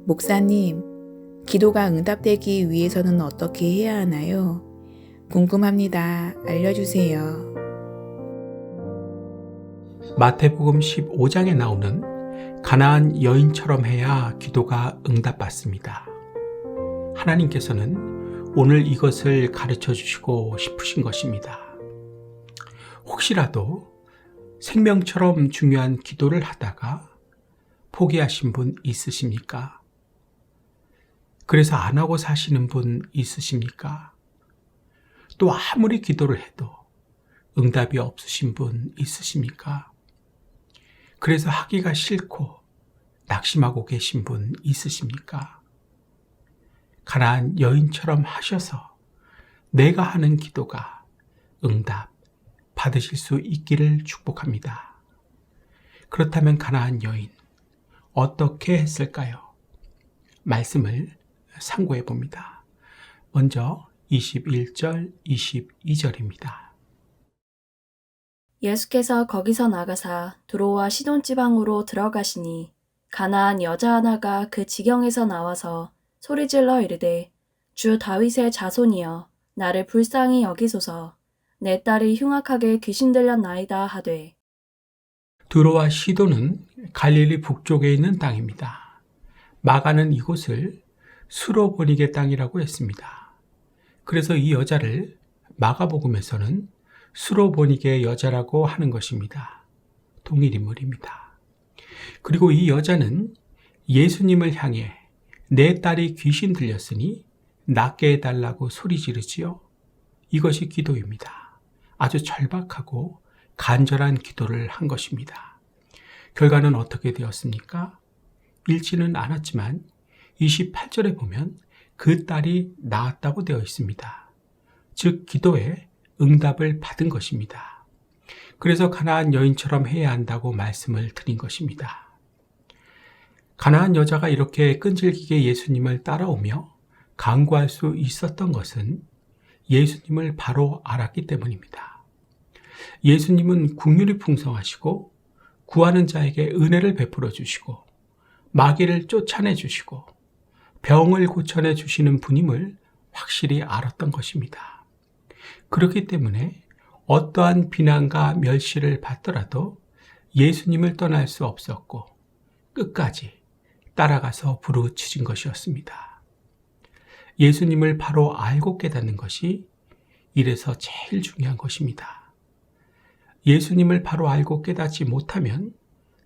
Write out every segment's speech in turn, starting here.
목사님, 기도가 응답되기 위해서는 어떻게 해야 하나요? 궁금합니다. 알려주세요. 마태복음 15장에 나오는 가나안 여인처럼 해야 기도가 응답받습니다. 하나님께서는 오늘 이것을 가르쳐 주시고 싶으신 것입니다. 혹시라도 생명처럼 중요한 기도를 하다가 포기하신 분 있으십니까? 그래서 안 하고 사시는 분 있으십니까? 또 아무리 기도를 해도 응답이 없으신 분 있으십니까? 그래서 하기가 싫고 낙심하고 계신 분 있으십니까? 가나안 여인처럼 하셔서 내가 하는 기도가 응답 받으실 수 있기를 축복합니다. 그렇다면 가나안 여인 어떻게 했을까요? 말씀을 상고해 봅니다. 먼저 21절, 22절입니다. 예수께서 거기서 나가사 두로와 시돈 지방으로 들어가시니 가나안 여자 하나가 그 지경에서 나와서 소리질러 이르되 주 다윗의 자손이여 나를 불쌍히 여기소서 내 딸이 흉악하게 귀신 들렸나이다 하되. 두로와 시돈은 갈릴리 북쪽에 있는 땅입니다. 마가는 이곳을 수로보니게 땅이라고 했습니다. 그래서 이 여자를 마가복음에서는 수로보니게 여자라고 하는 것입니다. 동일 인물입니다. 그리고 이 여자는 예수님을 향해 내 딸이 귀신 들렸으니 낫게 해달라고 소리 지르지요. 이것이 기도입니다. 아주 절박하고 간절한 기도를 한 것입니다. 결과는 어떻게 되었습니까? 읽지는 않았지만 28절에 보면 그 딸이 나았다고 되어 있습니다. 즉 기도에 응답을 받은 것입니다. 그래서 가나안 여인처럼 해야 한다고 말씀을 드린 것입니다. 가나안 여자가 이렇게 끈질기게 예수님을 따라오며 간구할 수 있었던 것은 예수님을 바로 알았기 때문입니다. 예수님은 국률이 풍성하시고 구하는 자에게 은혜를 베풀어 주시고 마귀를 쫓아내 주시고 병을 고쳐내 주시는 분임을 확실히 알았던 것입니다. 그렇기 때문에 어떠한 비난과 멸시를 받더라도 예수님을 떠날 수 없었고 끝까지 따라가서 부르짖은 것이었습니다. 예수님을 바로 알고 깨닫는 것이 이래서 제일 중요한 것입니다. 예수님을 바로 알고 깨닫지 못하면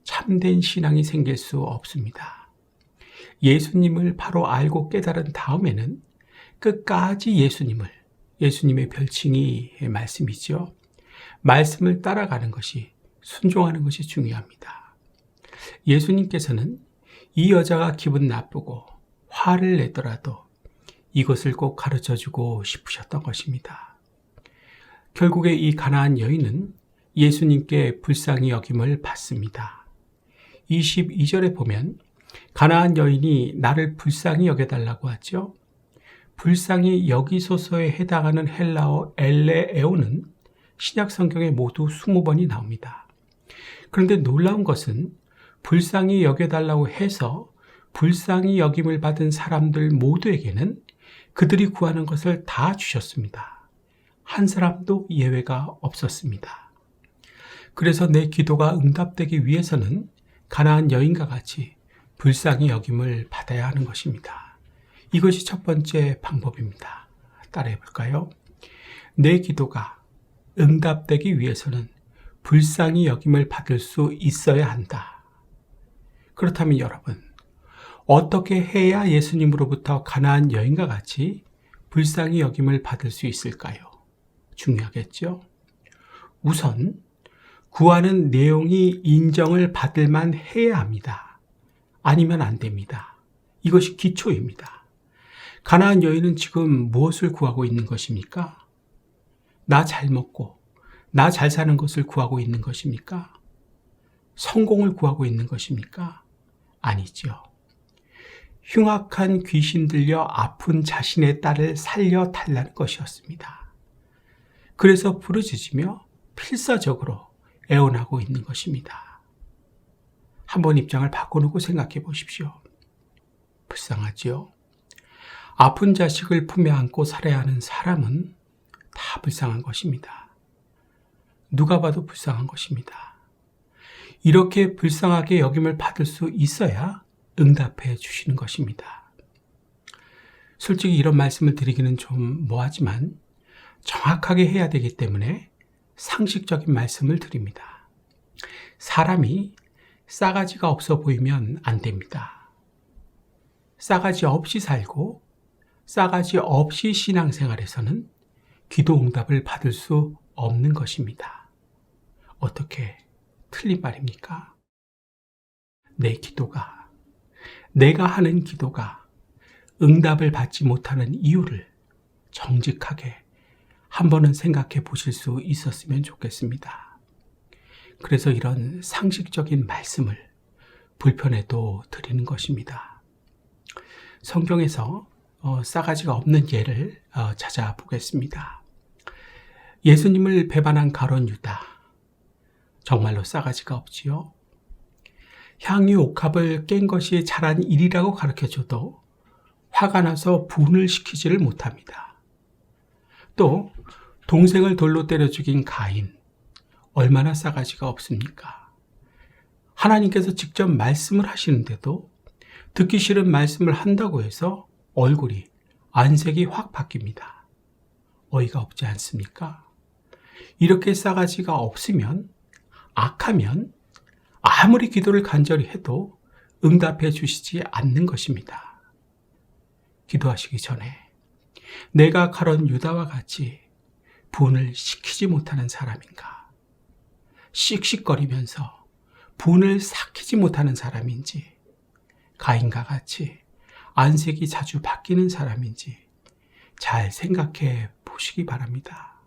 참된 신앙이 생길 수 없습니다. 예수님을 바로 알고 깨달은 다음에는 끝까지 예수님의 별칭이 말씀이죠. 말씀을 따라가는 것이, 순종하는 것이 중요합니다. 예수님께서는 이 여자가 기분 나쁘고 화를 내더라도 이것을 꼭 가르쳐주고 싶으셨던 것입니다. 결국에 이 가나안 여인은 예수님께 불쌍히 여김을 받습니다. 22절에 보면 가나안 여인이 나를 불쌍히 여겨달라고 하죠. 불쌍히 여기소서에 해당하는 헬라어 엘레에오는 신약 성경에 모두 20번이 나옵니다. 그런데 놀라운 것은 불쌍히 여겨달라고 해서 불쌍히 여김을 받은 사람들 모두에게는 그들이 구하는 것을 다 주셨습니다. 한 사람도 예외가 없었습니다. 그래서 내 기도가 응답되기 위해서는 가나안 여인과 같이 불쌍히 여김을 받아야 하는 것입니다. 이것이 첫 번째 방법입니다. 따라해 볼까요? 내 기도가 응답되기 위해서는 불쌍히 여김을 받을 수 있어야 한다. 그렇다면 여러분, 어떻게 해야 예수님으로부터 가나안 여인과 같이 불쌍히 여김을 받을 수 있을까요? 중요하겠죠? 우선 구하는 내용이 인정을 받을 만 해야 합니다. 아니면 안 됩니다. 이것이 기초입니다. 가나안 여인은 지금 무엇을 구하고 있는 것입니까? 나 잘 먹고 나 잘 사는 것을 구하고 있는 것입니까? 성공을 구하고 있는 것입니까? 아니죠. 흉악한 귀신 들려 아픈 자신의 딸을 살려 달라는 것이었습니다. 그래서 부르짖으며 필사적으로 애원하고 있는 것입니다. 한번 입장을 바꿔놓고 생각해 보십시오. 불쌍하지요. 아픈 자식을 품에 안고 살아야 하는 사람은 다 불쌍한 것입니다. 누가 봐도 불쌍한 것입니다. 이렇게 불쌍하게 여김을 받을 수 있어야 응답해 주시는 것입니다. 솔직히 이런 말씀을 드리기는 좀 뭐하지만 정확하게 해야 되기 때문에 상식적인 말씀을 드립니다. 사람이 싸가지가 없어 보이면 안 됩니다. 싸가지 없이 살고 싸가지 없이 신앙생활에서는 기도 응답을 받을 수 없는 것입니다. 어떻게 틀린 말입니까? 내 기도가, 내가 하는 기도가 응답을 받지 못하는 이유를 정직하게 한 번은 생각해 보실 수 있었으면 좋겠습니다. 그래서 이런 상식적인 말씀을 불편해도 드리는 것입니다. 성경에서 싸가지가 없는 예를 찾아보겠습니다. 예수님을 배반한 가룟 유다, 정말로 싸가지가 없지요. 향유 옥합을 깬 것이 잘한 일이라고 가르쳐줘도 화가 나서 분을 시키지를 못합니다. 또 동생을 돌로 때려 죽인 가인, 얼마나 싸가지가 없습니까? 하나님께서 직접 말씀을 하시는데도 듣기 싫은 말씀을 한다고 해서 얼굴이 안색이 확 바뀝니다. 어이가 없지 않습니까? 이렇게 싸가지가 없으면, 악하면 아무리 기도를 간절히 해도 응답해 주시지 않는 것입니다. 기도하시기 전에 내가 가룟 유다와 같이 분을 시키지 못하는 사람인가? 씩씩거리면서 분을 삭히지 못하는 사람인지, 가인과 같이 안색이 자주 바뀌는 사람인지 잘 생각해 보시기 바랍니다.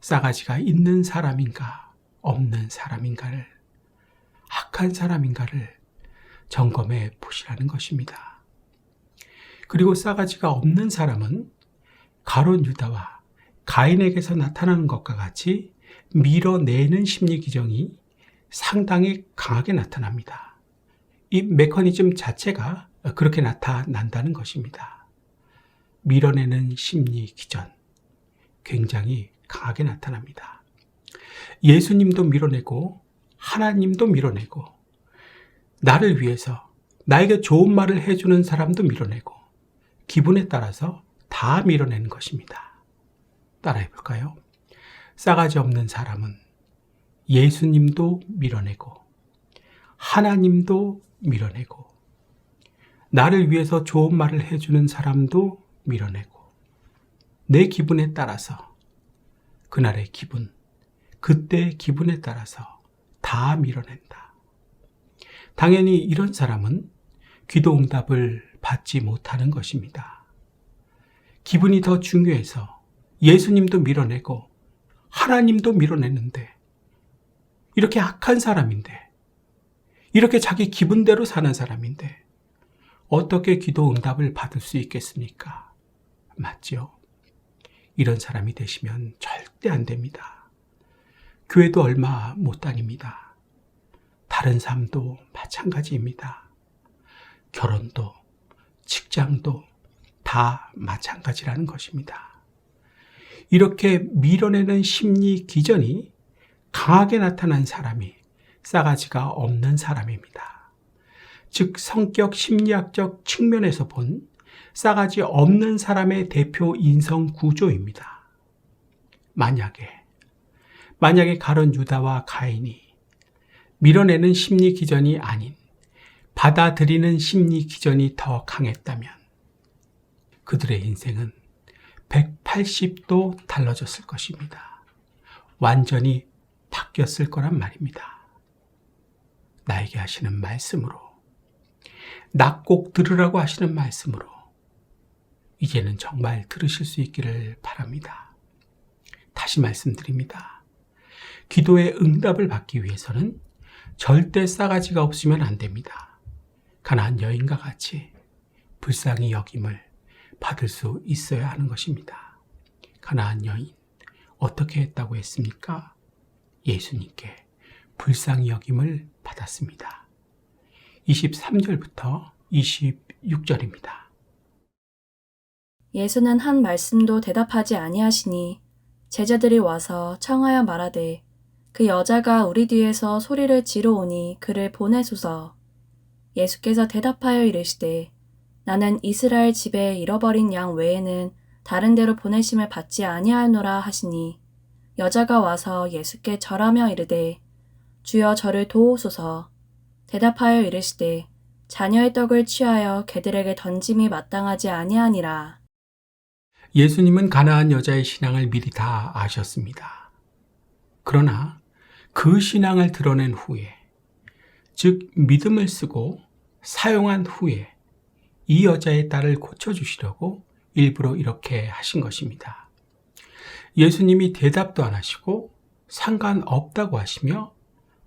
싸가지가 있는 사람인가, 없는 사람인가를, 악한 사람인가를 점검해 보시라는 것입니다. 그리고 싸가지가 없는 사람은 가룟 유다와 가인에게서 나타나는 것과 같이 밀어내는 심리 기정이 상당히 강하게 나타납니다. 이 메커니즘 자체가 그렇게 나타난다는 것입니다. 밀어내는 심리 기전, 굉장히 강하게 나타납니다. 예수님도 밀어내고 하나님도 밀어내고 나를 위해서 나에게 좋은 말을 해주는 사람도 밀어내고 기분에 따라서 다 밀어내는 것입니다. 따라해 볼까요? 싸가지 없는 사람은 예수님도 밀어내고 하나님도 밀어내고 나를 위해서 좋은 말을 해주는 사람도 밀어내고 내 기분에 따라서 그날의 기분, 그때의 기분에 따라서 다 밀어낸다. 당연히 이런 사람은 기도 응답을 받지 못하는 것입니다. 기분이 더 중요해서 예수님도 밀어내고 하나님도 밀어내는데 이렇게 악한 사람인데 이렇게 자기 기분대로 사는 사람인데 어떻게 기도 응답을 받을 수 있겠습니까? 맞죠? 이런 사람이 되시면 절대 안 됩니다. 교회도 얼마 못 다닙니다. 다른 삶도 마찬가지입니다. 결혼도 직장도 다 마찬가지라는 것입니다. 이렇게 밀어내는 심리 기전이 강하게 나타난 사람이 싸가지가 없는 사람입니다. 즉 성격 심리학적 측면에서 본 싸가지 없는 사람의 대표 인성 구조입니다. 만약에 가룟 유다와 가인이 밀어내는 심리 기전이 아닌 받아들이는 심리 기전이 더 강했다면 그들의 인생은 180도 달라졌을 것입니다. 완전히 바뀌었을 거란 말입니다. 나에게 하시는 말씀으로, 나 꼭 들으라고 하시는 말씀으로 이제는 정말 들으실 수 있기를 바랍니다. 다시 말씀드립니다. 기도의 응답을 받기 위해서는 절대 싸가지가 없으면 안 됩니다. 가나안 여인과 같이 불쌍히 여김을 받을 수 있어야 하는 것입니다. 가나안 여인 어떻게 했다고 했습니까? 예수님께 불쌍히 여김을 받았습니다. 23절부터 26절입니다. 예수는 한 말씀도 대답하지 아니하시니 제자들이 와서 청하여 말하되 그 여자가 우리 뒤에서 소리를 지르오니 그를 보내소서. 예수께서 대답하여 이르시되 나는 이스라엘 집에 잃어버린 양 외에는 다른 데로 보내심을 받지 아니하노라 하시니 여자가 와서 예수께 절하며 이르되 주여 저를 도우소서. 대답하여 이르시되 자녀의 떡을 취하여 개들에게 던짐이 마땅하지 아니하니라. 예수님은 가나안 여자의 신앙을 미리 다 아셨습니다. 그러나 그 신앙을 드러낸 후에, 즉 믿음을 쓰고 사용한 후에 이 여자의 딸을 고쳐주시려고 일부러 이렇게 하신 것입니다. 예수님이 대답도 안 하시고 상관없다고 하시며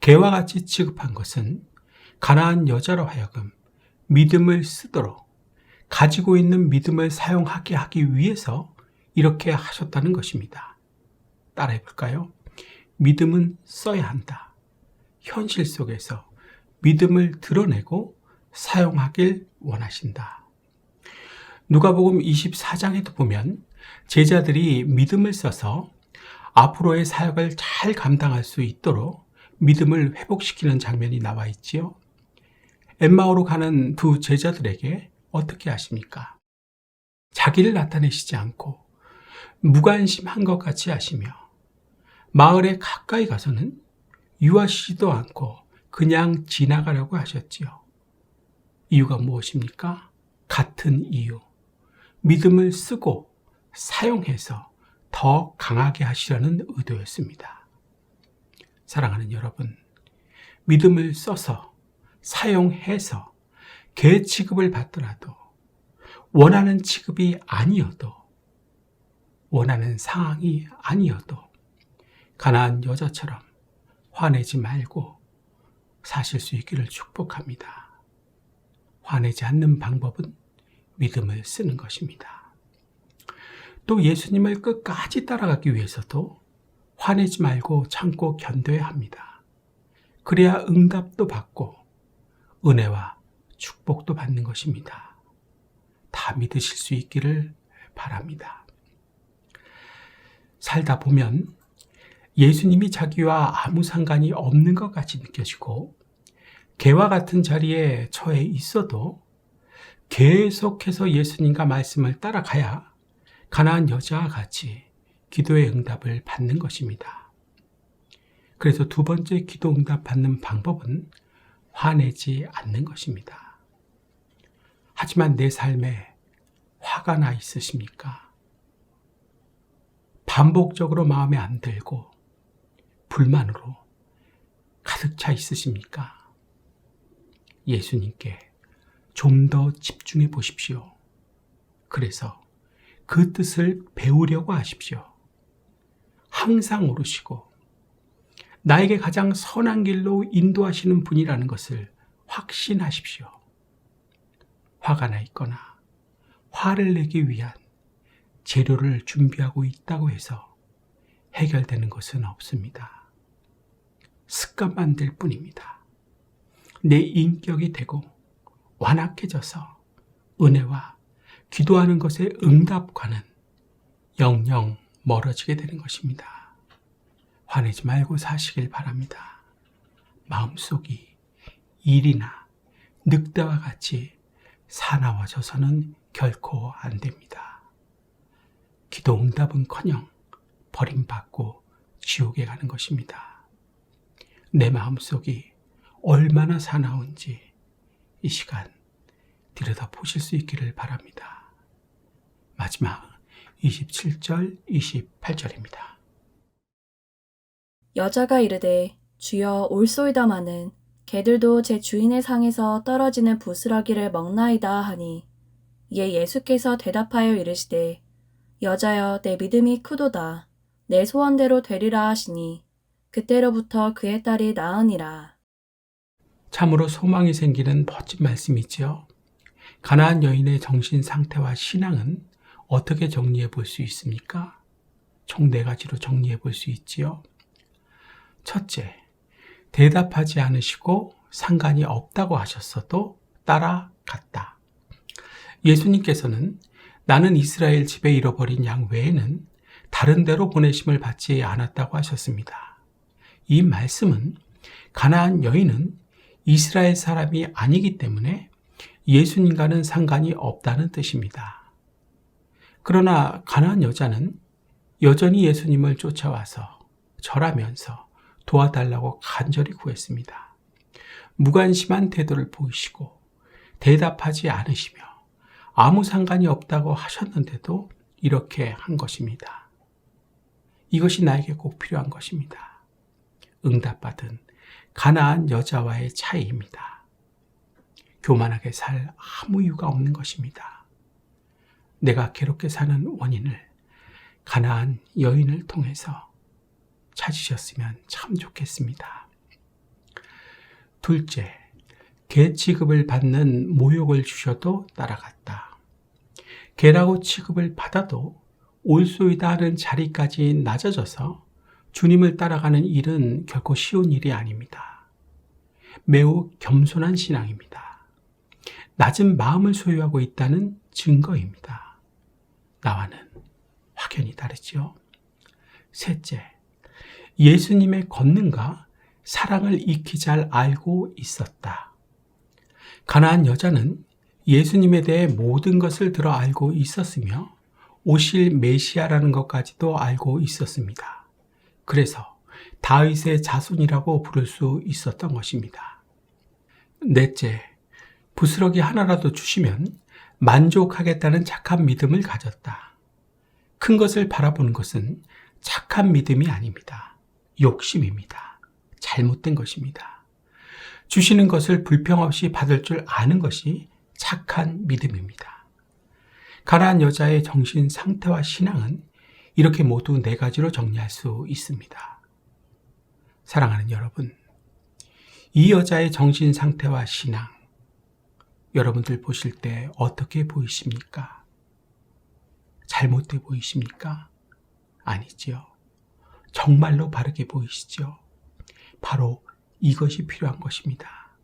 개와 같이 취급한 것은 가나안 여자로 하여금 믿음을 쓰도록 가지고 있는 믿음을 사용하게 하기 위해서 이렇게 하셨다는 것입니다. 따라해 볼까요? 믿음은 써야 한다. 현실 속에서 믿음을 드러내고 사용하길 원하신다. 누가복음 24장에도 보면 제자들이 믿음을 써서 앞으로의 사역을 잘 감당할 수 있도록 믿음을 회복시키는 장면이 나와 있지요. 엠마오로 가는 두 제자들에게 어떻게 하십니까? 자기를 나타내시지 않고 무관심한 것 같이 하시며 마을에 가까이 가서는 유하시지도 않고 그냥 지나가려고 하셨지요. 이유가 무엇입니까? 같은 이유. 믿음을 쓰고 사용해서 더 강하게 하시려는 의도였습니다. 사랑하는 여러분, 믿음을 써서 사용해서 개 취급을 받더라도 원하는 취급이 아니어도 원하는 상황이 아니어도 가나안 여자처럼 화내지 말고 사실 수 있기를 축복합니다. 화내지 않는 방법은 믿음을 쓰는 것입니다. 또 예수님을 끝까지 따라가기 위해서도 화내지 말고 참고 견뎌야 합니다. 그래야 응답도 받고 은혜와 축복도 받는 것입니다. 다 믿으실 수 있기를 바랍니다. 살다 보면 예수님이 자기와 아무 상관이 없는 것 같이 느껴지고 개와 같은 자리에 처해 있어도 계속해서 예수님과 말씀을 따라가야 가나안 여자와 같이 기도의 응답을 받는 것입니다. 그래서 두 번째 기도 응답 받는 방법은 화내지 않는 것입니다. 하지만 내 삶에 화가 나 있으십니까? 반복적으로 마음에 안 들고 불만으로 가득 차 있으십니까? 예수님께 좀 더 집중해 보십시오. 그래서 그 뜻을 배우려고 하십시오. 항상 오르시고 나에게 가장 선한 길로 인도하시는 분이라는 것을 확신하십시오. 화가 나 있거나 화를 내기 위한 재료를 준비하고 있다고 해서 해결되는 것은 없습니다. 습관만 될 뿐입니다. 내 인격이 되고 완악해져서 은혜와 기도하는 것의 응답과는 영영 멀어지게 되는 것입니다. 화내지 말고 사시길 바랍니다. 마음속이 일이나 늑대와 같이 사나워져서는 결코 안 됩니다. 기도 응답은커녕 버림받고 지옥에 가는 것입니다. 내 마음속이 얼마나 사나운지 이 시간 들여다 보실 수 있기를 바랍니다. 마지막 27절, 28절입니다. 여자가 이르되 주여 올소이다마는 개들도 제 주인의 상에서 떨어지는 부스러기를 먹나이다 하니 이에 예수께서 대답하여 이르시되 여자여 내 믿음이 크도다 내 소원대로 되리라 하시니 그때로부터 그의 딸이 나으니라. 참으로 소망이 생기는 멋진 말씀이지요. 가나안 여인의 정신 상태와 신앙은 어떻게 정리해 볼 수 있습니까? 총 4가지로 정리해 볼 수 있지요. 첫째, 대답하지 않으시고 상관이 없다고 하셨어도 따라갔다. 예수님께서는 나는 이스라엘 집에 잃어버린 양 외에는 다른 데로 보내심을 받지 않았다고 하셨습니다. 이 말씀은 가나안 여인은 이스라엘 사람이 아니기 때문에 예수님과는 상관이 없다는 뜻입니다. 그러나 가나안 여자는 여전히 예수님을 쫓아와서 절하면서 도와달라고 간절히 구했습니다. 무관심한 태도를 보이시고 대답하지 않으시며 아무 상관이 없다고 하셨는데도 이렇게 한 것입니다. 이것이 나에게 꼭 필요한 것입니다. 응답받은 가나안 여자와의 차이입니다. 교만하게 살 아무 이유가 없는 것입니다. 내가 괴롭게 사는 원인을 가나안 여인을 통해서 찾으셨으면 참 좋겠습니다. 둘째, 개 취급을 받는 모욕을 주셔도 따라갔다. 개라고 취급을 받아도 올소이다 하는 자리까지 낮아져서 주님을 따라가는 일은 결코 쉬운 일이 아닙니다. 매우 겸손한 신앙입니다. 낮은 마음을 소유하고 있다는 증거입니다. 나와는 확연히 다르죠. 셋째, 예수님의 권능과 사랑을 익히 잘 알고 있었다. 가나안 여자는 예수님에 대해 모든 것을 들어 알고 있었으며 오실 메시아라는 것까지도 알고 있었습니다. 그래서 다윗의 자손이라고 부를 수 있었던 것입니다. 넷째, 부스러기 하나라도 주시면 만족하겠다는 착한 믿음을 가졌다. 큰 것을 바라보는 것은 착한 믿음이 아닙니다. 욕심입니다. 잘못된 것입니다. 주시는 것을 불평 없이 받을 줄 아는 것이 착한 믿음입니다. 가나안 여자의 정신 상태와 신앙은 이렇게 모두 네 가지로 정리할 수 있습니다. 사랑하는 여러분, 이 여자의 정신 상태와 신앙, 여러분들 보실 때 어떻게 보이십니까? 잘못돼 보이십니까? 아니지요. 정말로 바르게 보이시죠? 바로 이것이 필요한 것입니다.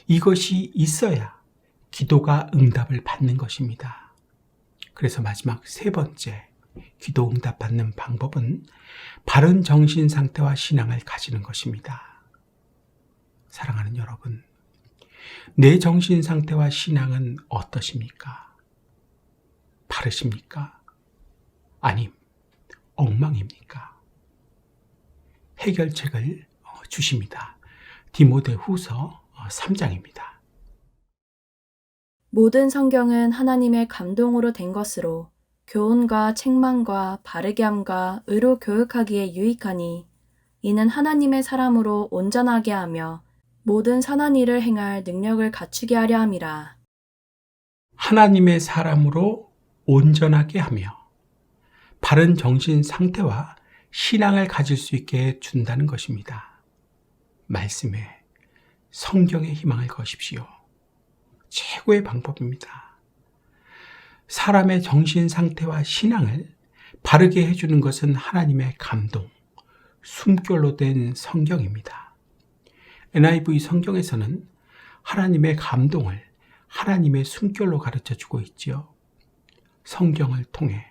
이것이 있어야 기도가 응답을 받는 것입니다. 그래서 마지막 세 번째, 기도 응답 받는 방법은 바른 정신 상태와 신앙을 가지는 것입니다. 사랑하는 여러분, 내 정신 상태와 신앙은 어떠십니까? 바르십니까? 아님 엉망입니까? 해결책을 주십니다. 디모데후서 3장입니다. 모든 성경은 하나님의 감동으로 된 것으로 교훈과 책망과 바르게 함과 의로 교육하기에 유익하니 이는 하나님의 사람으로 온전하게 하며 모든 선한 일을 행할 능력을 갖추게 하려 함이라. 하나님의 사람으로 온전하게 하며 바른 정신 상태와 신앙을 가질 수 있게 준다는 것입니다. 말씀에 성경의 희망을 거십시오. 최고의 방법입니다. 사람의 정신 상태와 신앙을 바르게 해주는 것은 하나님의 감동, 숨결로 된 성경입니다. NIV 성경에서는 하나님의 감동을 하나님의 숨결로 가르쳐주고 있지요. 성경을 통해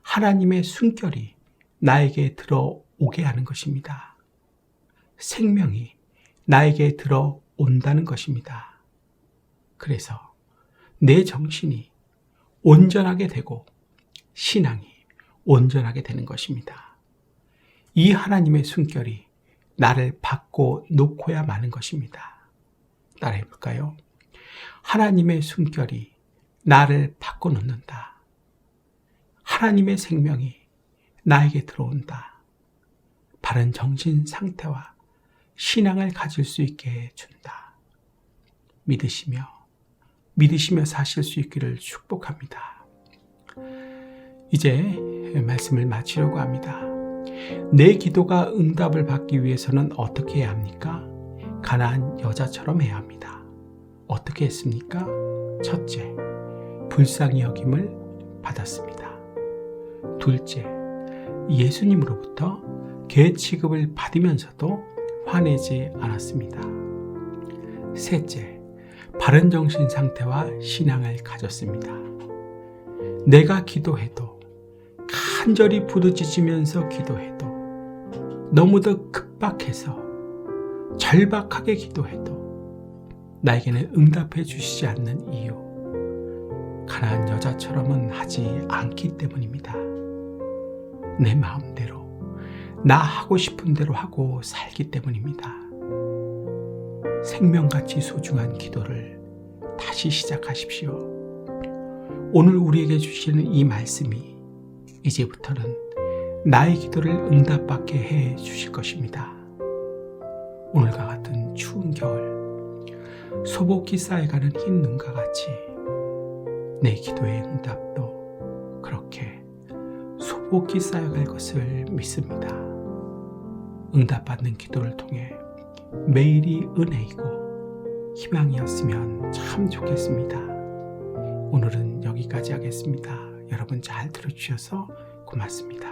하나님의 숨결이 나에게 들어오게 하는 것입니다. 생명이 나에게 들어온다는 것입니다. 그래서 내 정신이 온전하게 되고 신앙이 온전하게 되는 것입니다. 이 하나님의 숨결이 나를 받고 놓고야 마는 것입니다. 따라해 볼까요? 하나님의 숨결이 나를 받고 놓는다. 하나님의 생명이 나에게 들어온다. 바른 정신 상태와 신앙을 가질 수 있게 준다. 믿으시며 사실 수 있기를 축복합니다. 이제 말씀을 마치려고 합니다. 내 기도가 응답을 받기 위해서는 어떻게 해야 합니까? 가나안 여자처럼 해야 합니다. 어떻게 했습니까? 첫째, 불쌍히 여김을 받았습니다. 둘째, 예수님으로부터 개 취급을 받으면서도 화내지 않았습니다. 셋째, 바른 정신 상태와 신앙을 가졌습니다. 내가 기도해도, 간절히 부르짖으면서 기도해도, 너무도 급박해서 절박하게 기도해도 나에게는 응답해 주시지 않는 이유, 가난한 여자처럼은 하지 않기 때문입니다. 내 마음대로, 나 하고 싶은 대로 하고 살기 때문입니다. 생명같이 소중한 기도를 다시 시작하십시오. 오늘 우리에게 주시는 이 말씀이 이제부터는 나의 기도를 응답받게 해 주실 것입니다. 오늘과 같은 추운 겨울, 소복히 쌓여가는 흰 눈과 같이 내 기도의 응답도 그렇게 소복히 쌓여갈 것을 믿습니다. 응답받는 기도를 통해 매일이 은혜이고 희망이었으면 참 좋겠습니다. 오늘은 여기까지 하겠습니다. 여러분 잘 들어주셔서 고맙습니다.